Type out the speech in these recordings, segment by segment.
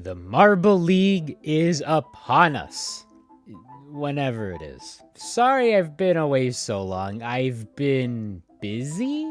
The Marble League is upon us. Whenever it is. Sorry I've been away so long. I've been busy?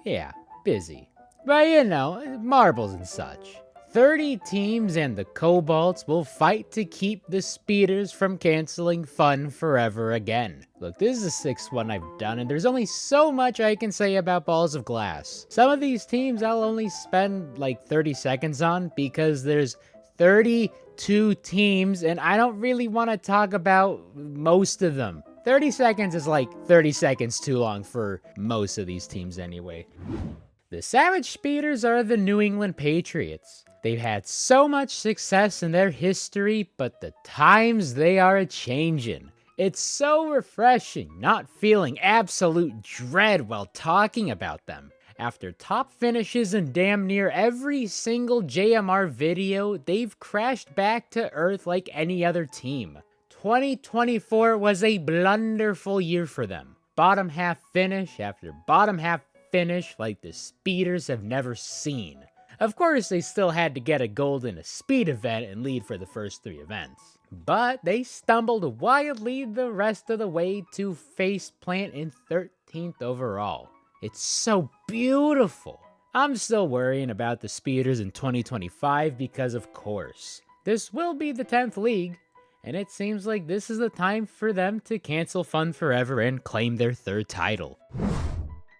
Yeah, busy. But you know, marbles and such. 30 teams and the Cobalts will fight to keep the Speeders from canceling fun forever again. Look, this is the sixth one I've done, and there's only so much I can say about Balls of Glass. Some of these teams I'll only spend like 30 seconds on because there's 32 teams, and I don't really want to talk about most of them. 30 seconds is like 30 seconds too long for most of these teams anyway. The Savage Speeders are the New England Patriots. They've had so much success in their history, but the times they are a-changin'. It's so refreshing not feeling absolute dread while talking about them. After top finishes in damn near every single JMR video, they've crashed back to earth like any other team. 2024 was a blunderful year for them. Bottom half finish after bottom half finish like the Speeders have never seen. Of course, they still had to get a gold in a speed event and lead for the first 3 events. But they stumbled wildly the rest of the way to faceplant in 13th overall. It's so beautiful. I'm still worrying about the Speeders in 2025 because of course. This will be the 10th league, and it seems like this is the time for them to cancel fun forever and claim their 3rd title.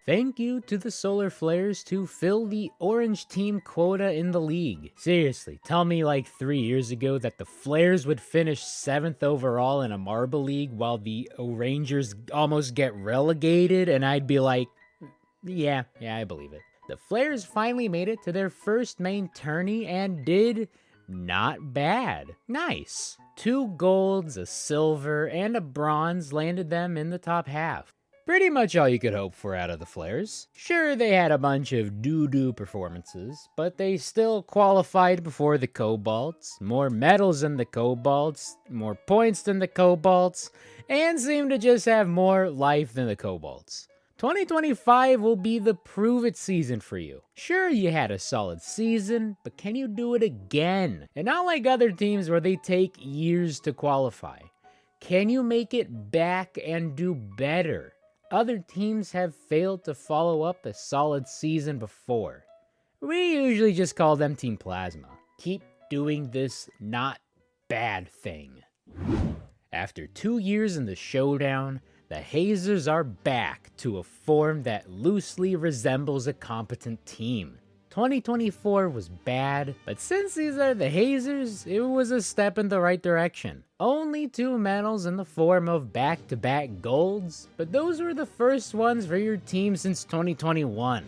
Thank you to the Solar Flares to fill the orange team quota in the league. Seriously, tell me like 3 years ago that the Flares would finish 7th overall in a Marble League while the Rangers almost get relegated, and I'd be like, yeah, I believe it. The Flares finally made it to their first main tourney and did not bad. Nice. 2 golds, a silver, and a bronze landed them in the top half. Pretty much all you could hope for out of the Flares. Sure, they had a bunch of doo-doo performances, but they still qualified before the Cobalts, more medals than the Cobalts, more points than the Cobalts, and seemed to just have more life than the Cobalts. 2025 will be the prove-it season for you. Sure, you had a solid season, but can you do it again? And not like other teams where they take years to qualify. Can you make it back and do better? Other teams have failed to follow up a solid season before. We usually just call them Team Plasma. Keep doing this not bad thing. After 2 years in the showdown, the Hazers are back to a form that loosely resembles a competent team. 2024 was bad, but since these are the Hazers, it was a step in the right direction. Only 2 medals in the form of back-to-back golds, but those were the first ones for your team since 2021.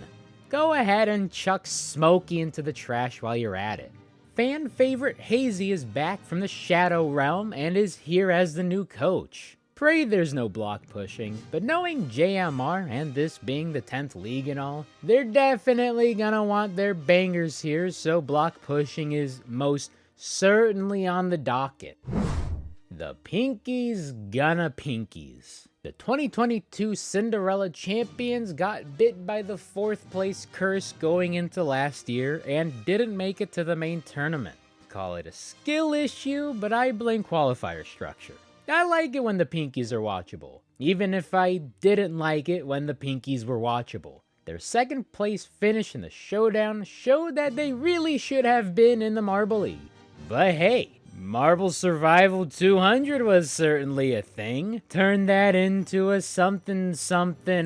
Go ahead and chuck Smokey into the trash while you're at it. Fan favorite Hazy is back from the Shadow Realm and is here as the new coach. Pray there's no block pushing, but knowing JMR and this being the 10th league and all, they're definitely gonna want their bangers here, so block pushing is most certainly on the docket. The Pinkies gonna Pinkies. The 2022 Cinderella champions got bit by the 4th place curse going into last year and didn't make it to the main tournament. Call it a skill issue, but I blame qualifier structure. I like it when the Pinkies are watchable, even if I didn't like it when the Pinkies were watchable. Their 2nd place finish in the showdown showed that they really should have been in the Marble League. But hey, Marble Survival 200 was certainly a thing. Turn that into a something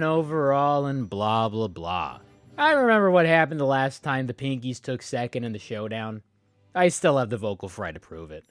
overall and blah blah blah. I remember what happened the last time the Pinkies took 2nd in the showdown. I still have the vocal fry to prove it.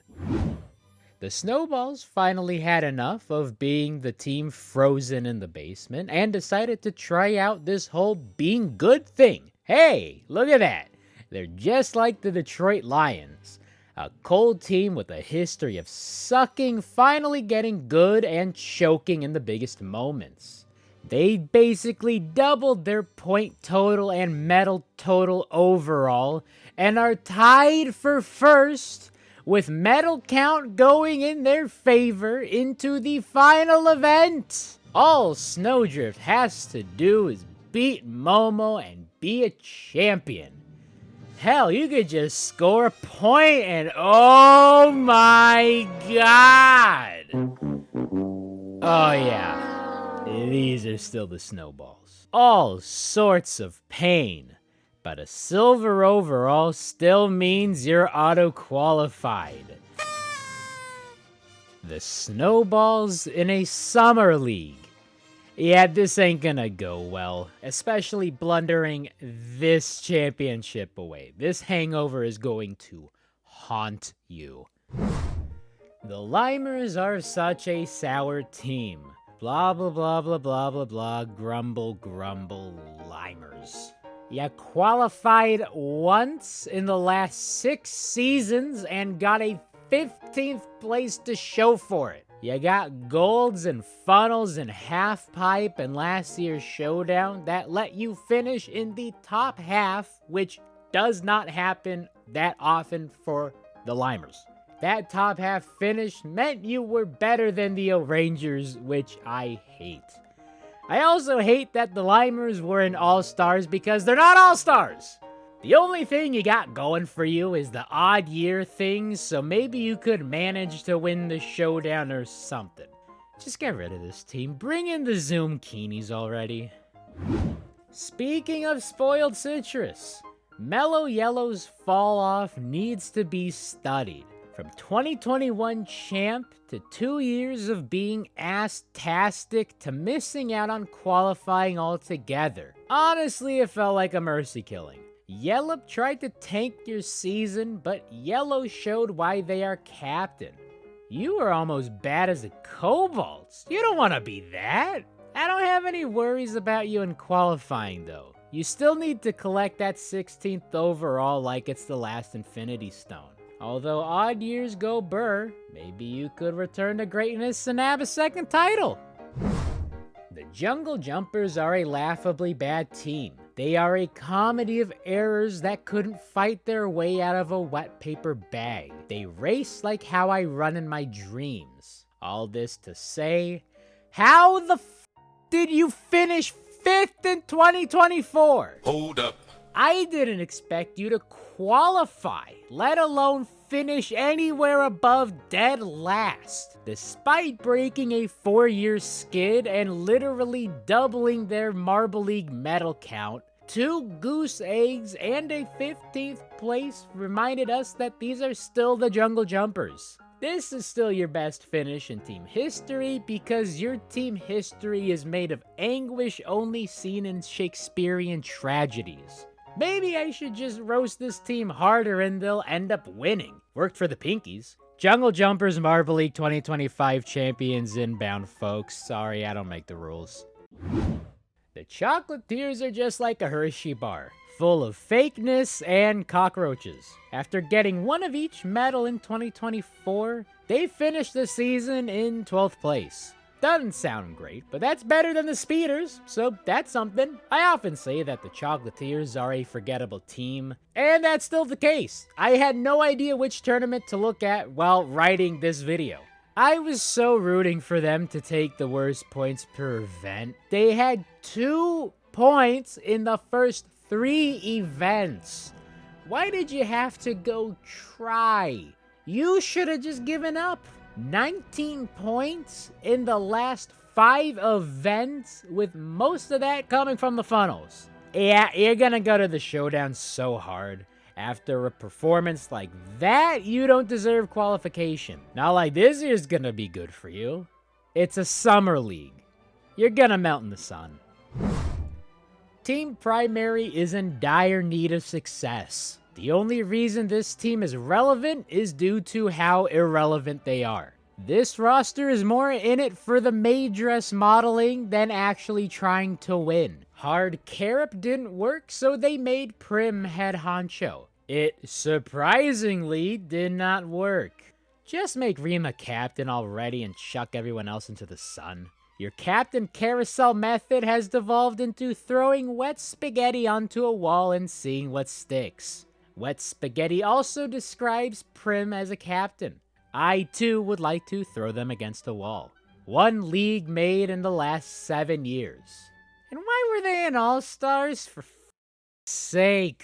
The Snowballs finally had enough of being the team frozen in the basement and decided to try out this whole being good thing. Hey, look at that. They're just like the Detroit Lions. A cold team with a history of sucking, finally getting good and choking in the biggest moments. They basically doubled their point total and medal total overall and are tied for first with medal count going in their favor into the final event. All Snowdrift has to do is beat Momo and be a champion. Hell, you could just score a point and oh my god! Oh yeah, these are still the Snowballs. All sorts of pain, but a silver overall still means you're auto-qualified. The Snowballs in a summer league. Yeah, this ain't gonna go well, especially blundering this championship away. This hangover is going to haunt you. The Limers are such a sour team. Blah, blah, blah, blah, blah, blah, blah, grumble, grumble, Limers. You qualified once in the last 6 seasons and got a 15th place to show for it. You got golds and funnels and half pipe and last year's showdown that let you finish in the top half, which does not happen that often for the Limers. That top half finish meant you were better than the Rangers, which I hate. I also hate that the Limers were in All-Stars because they're not All-Stars. The only thing you got going for you is the odd year thing, so maybe you could manage to win the showdown or something. Just get rid of this team. Bring in the Zoom Keenies already. Speaking of spoiled citrus, Mellow Yellow's fall off needs to be studied. From 2021 champ to 2 years of being ass-tastic to missing out on qualifying altogether. Honestly, it felt like a mercy killing. Yellow tried to tank your season, but Yellow showed why they are captain. You are almost bad as the Cobalts. You don't want to be that. I don't have any worries about you in qualifying though. You still need to collect that 16th overall like it's the last Infinity Stone. Although odd years go burr, maybe you could return to greatness and have a second title. The Jungle Jumpers are a laughably bad team. They are a comedy of errors that couldn't fight their way out of a wet paper bag. They race like how I run in my dreams. All this to say, how the did you finish 5th in 2024? Hold up. I didn't expect you to qualify, let alone finish anywhere above dead last. Despite breaking a 4-year skid and literally doubling their Marble League medal count, 2 goose eggs and a 15th place reminded us that these are still the Jungle Jumpers. This is still your best finish in team history because your team history is made of anguish only seen in Shakespearean tragedies. Maybe I should just roast this team harder and they'll end up winning. Worked for the Pinkies. Jungle Jumpers Marble League 2025 champions inbound, folks. Sorry, I don't make the rules. The Chocoliers are just like a Hershey bar, full of fakeness and cockroaches. After getting one of each medal in 2024, they finished the season in 12th place. Doesn't sound great, but that's better than the Speeders, so that's something. I often say that the Chocoliers are a forgettable team, and that's still the case. I had no idea which tournament to look at while writing this video. I was so rooting for them to take the worst points per event. They had 2 points in the first 3 events. Why did you have to go try? You should have just given up. 19 points in the last 5 events, with most of that coming from the funnels. Yeah, you're gonna go to the showdown so hard. After a performance like that, you don't deserve qualification. Not like this year's gonna be good for you. It's a summer league. You're gonna melt in the sun. Team Primary is in dire need of success. The only reason this team is relevant is due to how irrelevant they are. This roster is more in it for the maid dress modeling than actually trying to win. Hard Carrot didn't work, so they made Prim head honcho. It surprisingly did not work. Just make Rima captain already and chuck everyone else into the sun. Your captain carousel method has devolved into throwing wet spaghetti onto a wall and seeing what sticks. Wet spaghetti also describes Prim as a captain. I too would like to throw them against a wall. 1 league made in the last 7 years. And why were they in All-Stars? For sake.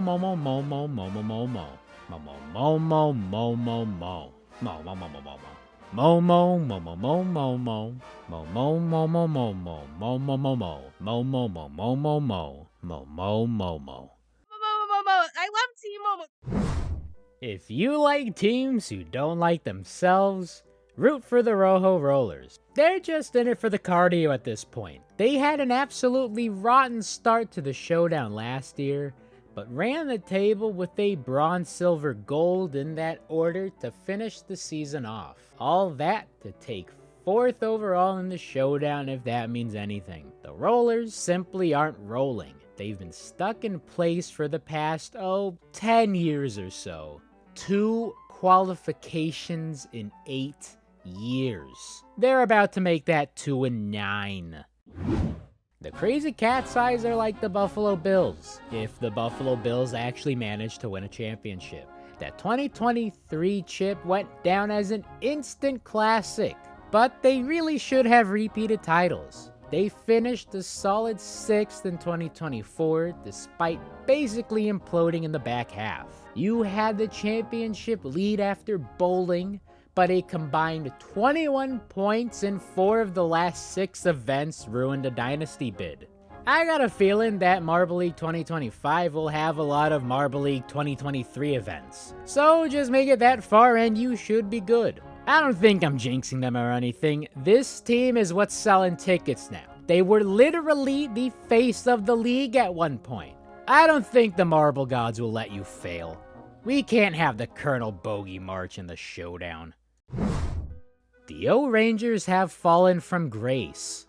mo mo mo mo mo mo mo mo mo. Mo mo mo mo mo mo mo. Mo mo mo mo mo mo. Mo mo mo mo mo mo mo. Mo mo mo mo mo mo. Mo mo mo mo. Mo mo mo mo mo mo. Mo mo mo mo. I love Team Momo. If you like teams who don't like themselves, root for the Rojo Rollers. They're just in it for the cardio at this point. They had an absolutely rotten start to the showdown last year, but ran the table with a bronze, silver, gold in that order to finish the season off. All that to take 4th overall in the showdown, if that means anything. The Rollers simply aren't rolling. They've been stuck in place for the past, 10 years or so. 2 qualifications in 8 years. They're about to make that 2 in 9. The Crazy Cat's eyes are like the Buffalo Bills, if the Buffalo Bills actually manage to win a championship. That 2023 chip went down as an instant classic, but they really should have repeated titles. They finished a solid 6th in 2024, despite basically imploding in the back half. You had the championship lead after bowling, but a combined 21 points in 4 of the last 6 events ruined a dynasty bid. I got a feeling that Marble League 2025 will have a lot of Marble League 2023 events. So just make it that far and you should be good. I don't think I'm jinxing them or anything. This team is what's selling tickets now. They were literally the face of the league at one point. I don't think the Marble Gods will let you fail. We can't have the Colonel Bogey March in the showdown. The O-Rangers have fallen from grace.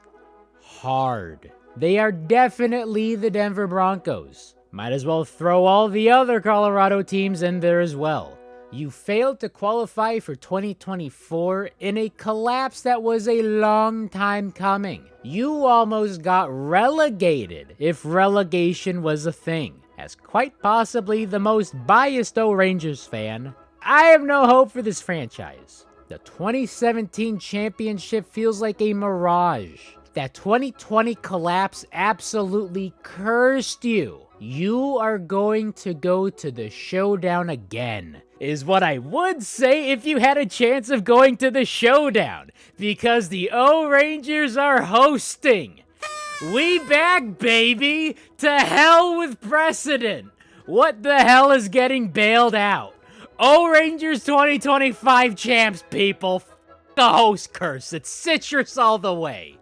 Hard. They are definitely the Denver Broncos. Might as well throw all the other Colorado teams in there as well. You failed to qualify for 2024 in a collapse that was a long time coming. You almost got relegated, if relegation was a thing. As quite possibly the most biased O-Rangers fan, I have no hope for this franchise. The 2017 championship feels like a mirage. That 2020 collapse absolutely cursed you. You are going to go to the showdown again, is what I would say if you had a chance of going to the showdown, because the O-Rangers are hosting. We back, baby! To hell with precedent! What the hell is getting bailed out? O-Rangers 2025 champs, people. F the host curse. It's citrus all the way.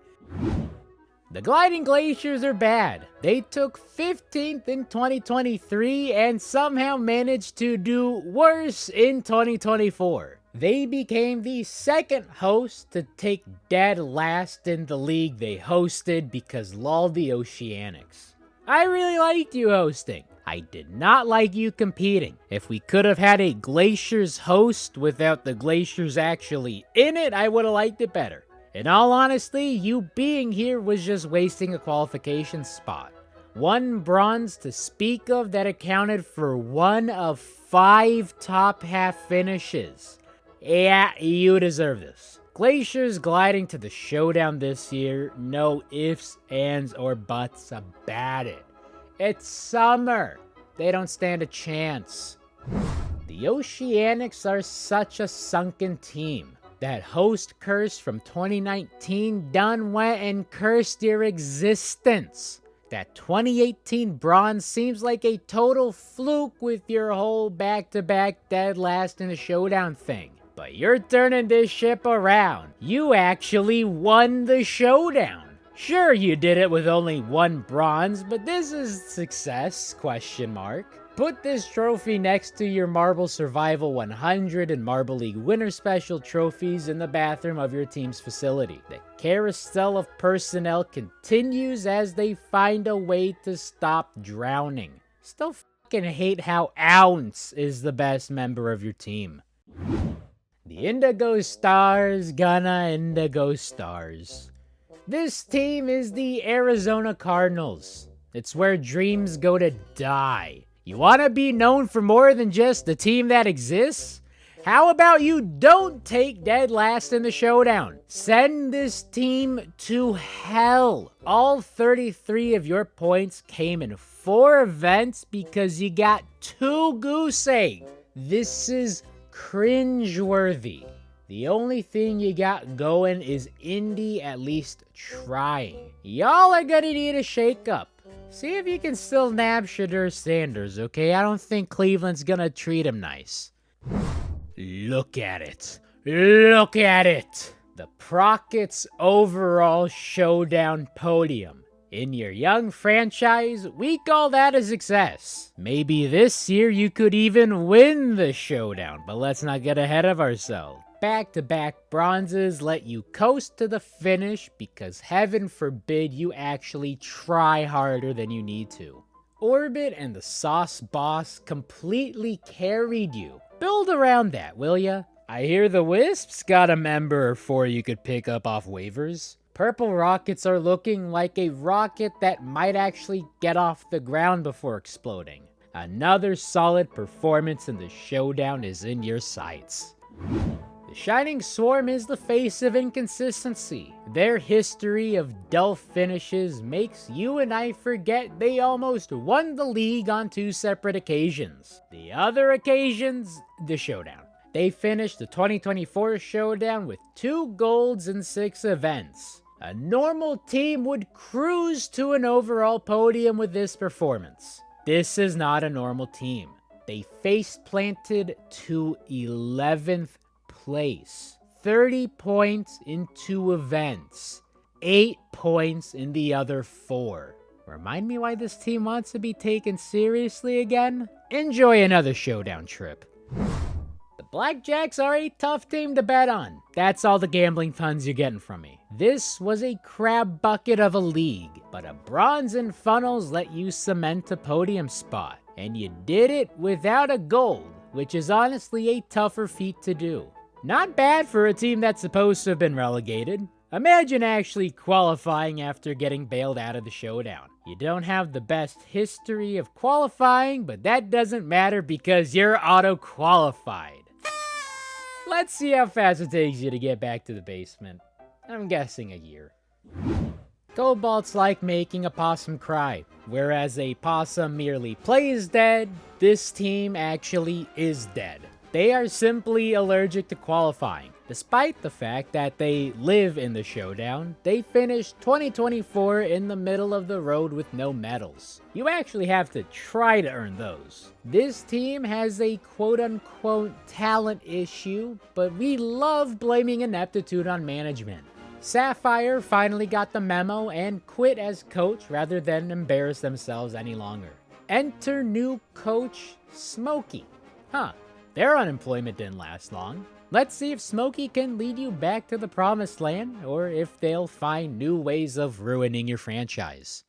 The gliding Glaciers are bad. They took 15th in 2023 and somehow managed to do worse in 2024. They became the second host to take dead last in the league they hosted because lol the Oceanics. I really liked you hosting. I did not like you competing. If we could have had a Glaciers host without the Glaciers actually in it, I would have liked it better. In all honesty, you being here was just wasting a qualification spot. 1 bronze to speak of that accounted for 1 of 5 top half finishes. Yeah, you deserve this. Glaciers gliding to the showdown this year, no ifs, ands, or buts about it. It's summer. They don't stand a chance. The Oceanics are such a sunken team. That host curse from 2019 done went and cursed your existence. That 2018 bronze seems like a total fluke with your whole back-to-back dead last in the showdown thing. But you're turning this ship around. You actually won the showdown. Sure, you did it with only 1 bronze, but this is success, ? Put this trophy next to your Marble Survival 100 and Marble League Winter Special trophies in the bathroom of your team's facility. The carousel of personnel continues as they find a way to stop drowning. Still fucking hate how Ounce is the best member of your team. The Indigo Stars gonna Indigo Stars. This team is the Arizona Cardinals. It's where dreams go to die. You want to be known for more than just the team that exists? How about you don't take dead last in the showdown? Send this team to hell. All 33 of your points came in 4 events because you got 2 goose eggs. This is cringeworthy. The only thing you got going is Indy at least trying. Y'all are gonna need a shakeup. See if you can still nab Shadur Sanders, okay? I don't think Cleveland's gonna treat him nice. Look at it. Look at it. The Prockets overall showdown podium. In your young franchise, we call that a success. Maybe this year you could even win the showdown, but let's not get ahead of ourselves. Back-to-back bronzes let you coast to the finish because heaven forbid you actually try harder than you need to. Orbit and the Sauce Boss completely carried you. Build around that, will ya? I hear the Wisps got a member or 4 you could pick up off waivers. Purple Rockets are looking like a rocket that might actually get off the ground before exploding. Another solid performance in the showdown is in your sights. The Shining Swarm is the face of inconsistency. Their history of dull finishes makes you and I forget they almost won the league on 2 separate occasions. The other occasions, the showdown. They finished the 2024 showdown with 2 golds in 6 events. A normal team would cruise to an overall podium with this performance. This is not a normal team. They face planted to 11th place. 30 points in 2 events. 8 points in the other 4. Remind me why this team wants to be taken seriously again? Enjoy another showdown trip. The Blackjacks are a tough team to bet on. That's all the gambling tons you're getting from me. This was a crab bucket of a league, but a bronze in funnels let you cement a podium spot. And you did it without a gold, which is honestly a tougher feat to do. Not bad for a team that's supposed to have been relegated. Imagine actually qualifying after getting bailed out of the showdown. You don't have the best history of qualifying, but that doesn't matter because you're auto-qualified. Let's see how fast it takes you to get back to the basement. I'm guessing a year. Cobalts like making a possum cry. Whereas a possum merely plays dead, this team actually is dead. They are simply allergic to qualifying. Despite the fact that they live in the showdown, they finished 2024 in the middle of the road with no medals. You actually have to try to earn those. This team has a quote-unquote talent issue, but we love blaming ineptitude on management. Sapphire finally got the memo and quit as coach rather than embarrass themselves any longer. Enter new coach, Smokey. Their unemployment didn't last long. Let's see if Smokey can lead you back to the promised land, or if they'll find new ways of ruining your franchise.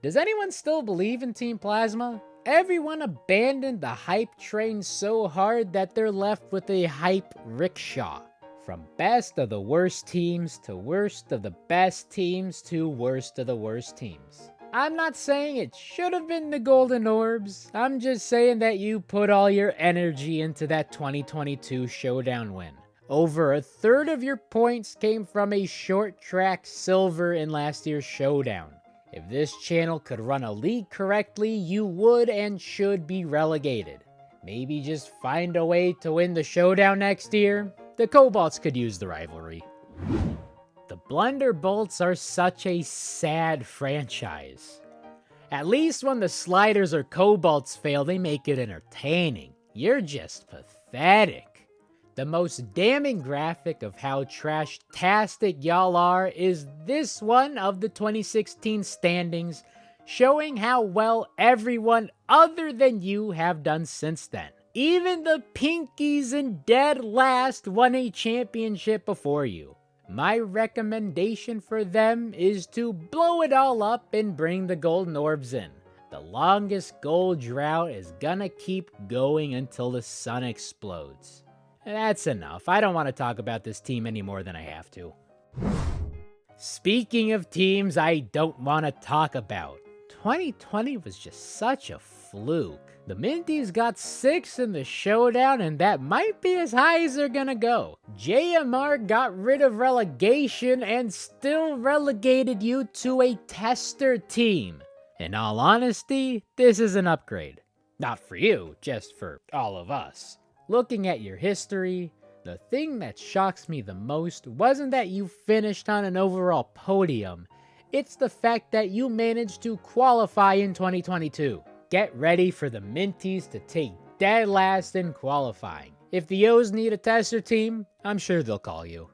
Does anyone still believe in Team Plasma? Everyone abandoned the hype train so hard that they're left with a hype rickshaw. From best of the worst teams to worst of the best teams to worst of the worst teams. I'm not saying it should have been the Golden Orbs. I'm just saying that you put all your energy into that 2022 Showdown win. Over a third of your points came from a short track silver in last year's Showdown. If this channel could run a league correctly, you would and should be relegated. Maybe just find a way to win the Showdown next year. The Cobalts could use the rivalry. The Blunderbolts are such a sad franchise. At least when the Sliders or Cobalts fail, they make it entertaining. You're just pathetic. The most damning graphic of how trash-tastic y'all are is this one of the 2016 standings, showing how well everyone other than you have done since then. Even the Pinkies in dead last won a championship before you. My recommendation for them is to blow it all up and bring the Golden Orbs in. The longest gold drought is gonna keep going until the sun explodes. That's enough. I don't want to talk about this team any more than I have to. Speaking of teams I don't want to talk about, 2020 was just such a fluke. The Minties got 6 in the Showdown, and that might be as high as they're gonna go. JMR got rid of relegation and still relegated you to a tester team. In all honesty, this is an upgrade. Not for you, just for all of us. Looking at your history, the thing that shocks me the most wasn't that you finished on an overall podium. It's the fact that you managed to qualify in 2022. Get ready for the Minties to take dead last in qualifying. If the O's need a tester team, I'm sure they'll call you.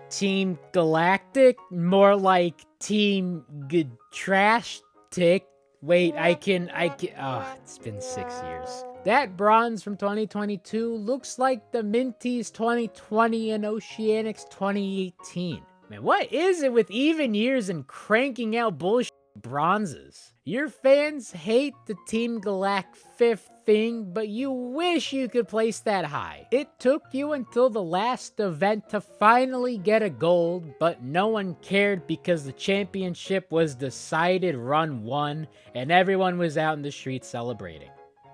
Team Galactic? More like Team Trash Tick. Wait, I can, it's been 6 years. That bronze from 2022 looks like the Minties 2020 and Oceanics 2018. Man, what is it with even years and cranking out bullshit bronzes? Your fans hate the Team Galac 5th thing, but you wish you could place that high. It took you until the last event to finally get a gold, but no one cared because the championship was decided run 1 and everyone was out in the streets celebrating.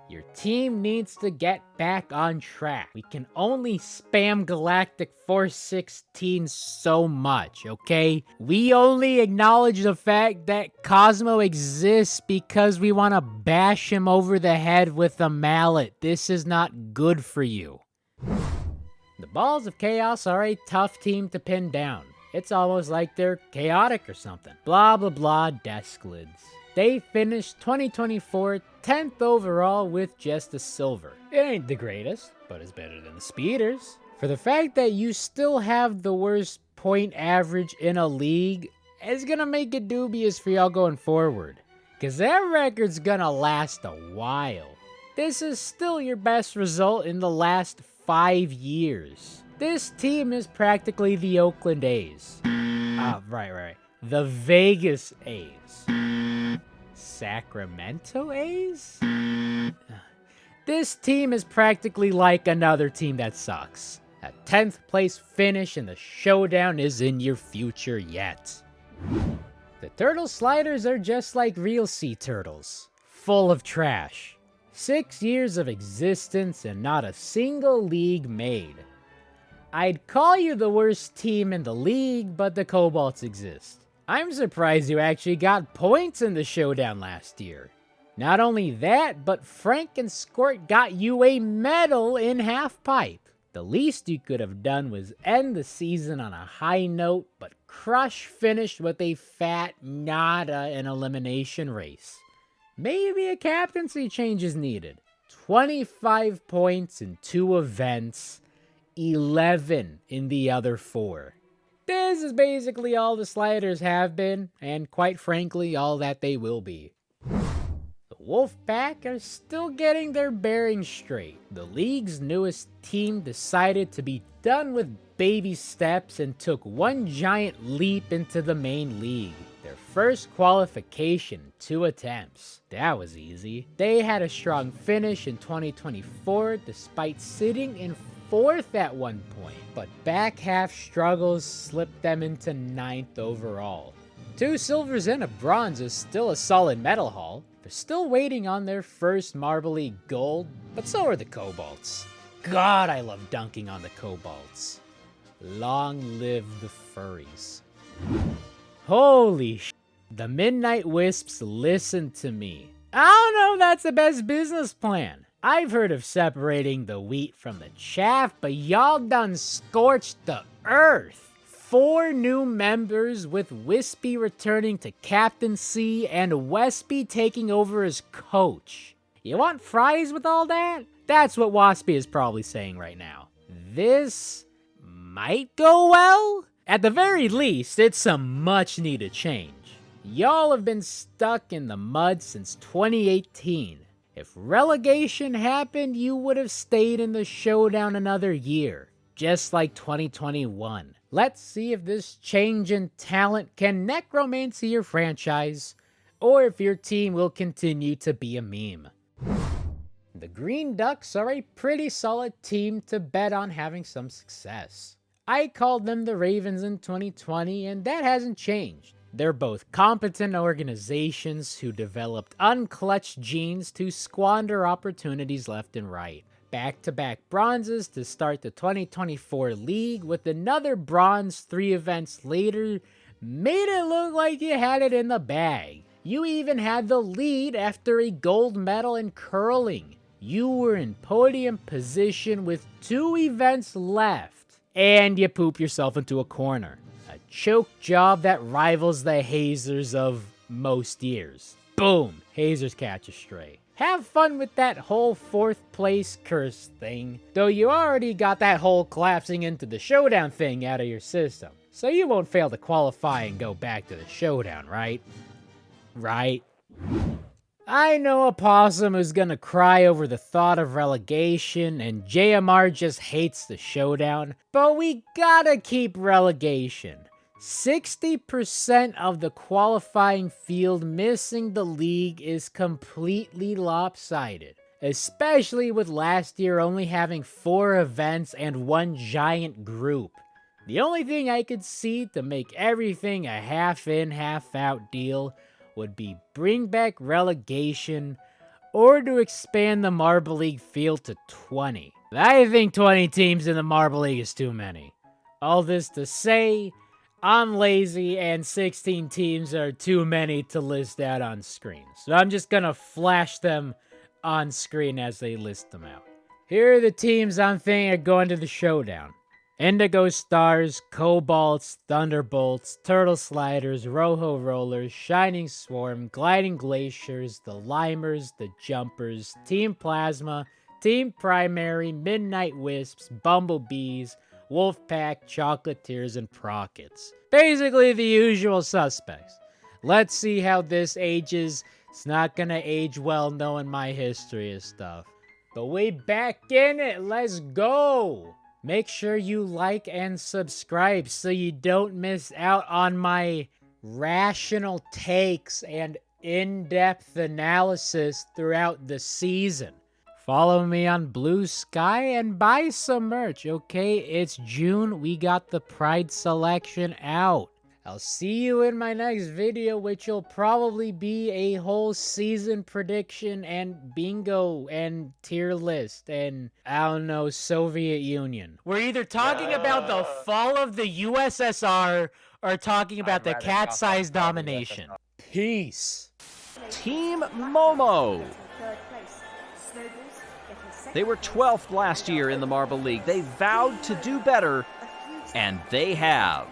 Your team needs to get back on track. We can only spam Galactic 416 so much, okay? We only acknowledge the fact that Cosmo exists because we want to bash him over the head with a mallet. This is not good for you. The Balls of Chaos are a tough team to pin down. It's almost like they're chaotic or something. Blah blah blah desk lids. They finished 2024 10th overall with just a silver. It ain't the greatest, but it's better than the Speeders. For the fact that you still have the worst point average in a league is gonna make it dubious for y'all going forward. Cause that record's gonna last a while. This is still your best result in the last 5 years. This team is practically the Oakland A's. Right. The Vegas A's. Sacramento A's? This team is practically like another team that sucks. A 10th place finish in the Showdown is in your future yet. The Turtle Sliders are just like real sea turtles, full of trash. 6 years of existence and not a single league made. I'd call you the worst team in the league, but the Cobalts exist. I'm surprised you actually got points in the Showdown last year. Not only that, but Frank and Squirt got you a medal in halfpipe. The least you could have done was end the season on a high note, but Crush finished with a fat nada in elimination race. Maybe a captaincy change is needed. 25 points in 2 events, 11 in the other 4. This is basically all the sliders have been, and quite frankly, all that they will be. The Wolfpack are still getting their bearings straight. The league's newest team decided to be done with baby steps and took one giant leap into the main league. Their first qualification, 2 attempts. That was easy. They had a strong finish in 2024 despite sitting in 4th at one point, but back half struggles slipped them into 9th overall. 2 silvers and a bronze is still a solid medal haul. They're still waiting on their first Marble League gold, but so are the Cobalts. God, I love dunking on the Cobalts. Long live the Furries. Holy sh**, the Midnight Wisps listen to me. I don't know if that's the best business plan. I've heard of separating the wheat from the chaff, but y'all done scorched the earth. 4 new members, with Wispy returning to captaincy and Wespy taking over as coach. You want fries with all that? That's what Waspy is probably saying right now. This might go well? At the very least, it's some much needed change. Y'all have been stuck in the mud since 2018. If relegation happened, you would have stayed in the showdown another year, just like 2021. Let's see if this change in talent can necromancy your franchise, or if your team will continue to be a meme. The Green Ducks are a pretty solid team to bet on having some success. I called them the Ravens in 2020, and that hasn't changed. They're both competent organizations who developed unclutched genes to squander opportunities left and right. Back-to-back bronzes to start the 2024 league, with another bronze 3 events later made it look like you had it in the bag. You even had the lead after a gold medal in curling. You were in podium position with 2 events left, and you poop yourself into a corner. A choke job that rivals the Hazers of most years. Boom! Hazers catch a stray. Have fun with that whole 4th place curse thing, though you already got that whole collapsing into the showdown thing out of your system. So you won't fail to qualify and go back to the showdown, right? Right? I know a possum is gonna cry over the thought of relegation, and JMR just hates the showdown, but we gotta keep relegation. 60% of the qualifying field missing the league is completely lopsided, especially with last year only having 4 events and 1 giant group. The only thing I could see to make everything a half-in, half-out deal would be bring back relegation or to expand the Marble League field to 20. I think 20 teams in the Marble League is too many. All this to say, I'm lazy and 16 teams are too many to list out on screen. So I'm just gonna flash them on screen as they list them out. Here are the teams I'm thinking are going to the showdown. Indigo Stars, Kobalts, Thunderbolts, Turtle Sliders, Rojo Rollers, Shining Swarm, Gliding Glaciers, the Limers, the Jumpers, Team Plasma, Team Primary, Midnight Wisps, Bumblebees, Wolfpack, Chocoliers, and Prockets. Basically the usual suspects. Let's see how this ages. It's not gonna age well knowing my history of stuff. But we back in it, let's go! Make sure you like and subscribe so you don't miss out on my rational takes and in-depth analysis throughout the season. Follow me on Blue Sky and buy some merch, okay? It's June, we got the Pride selection out. I'll see you in my next video, which will probably be a whole season prediction and bingo and tier list and, I don't know, Soviet Union. We're either talking about the fall of the USSR or talking about the cat-size domination. Peace. Team Momo. They were 12th last year in the Marble League. They vowed to do better, and they have.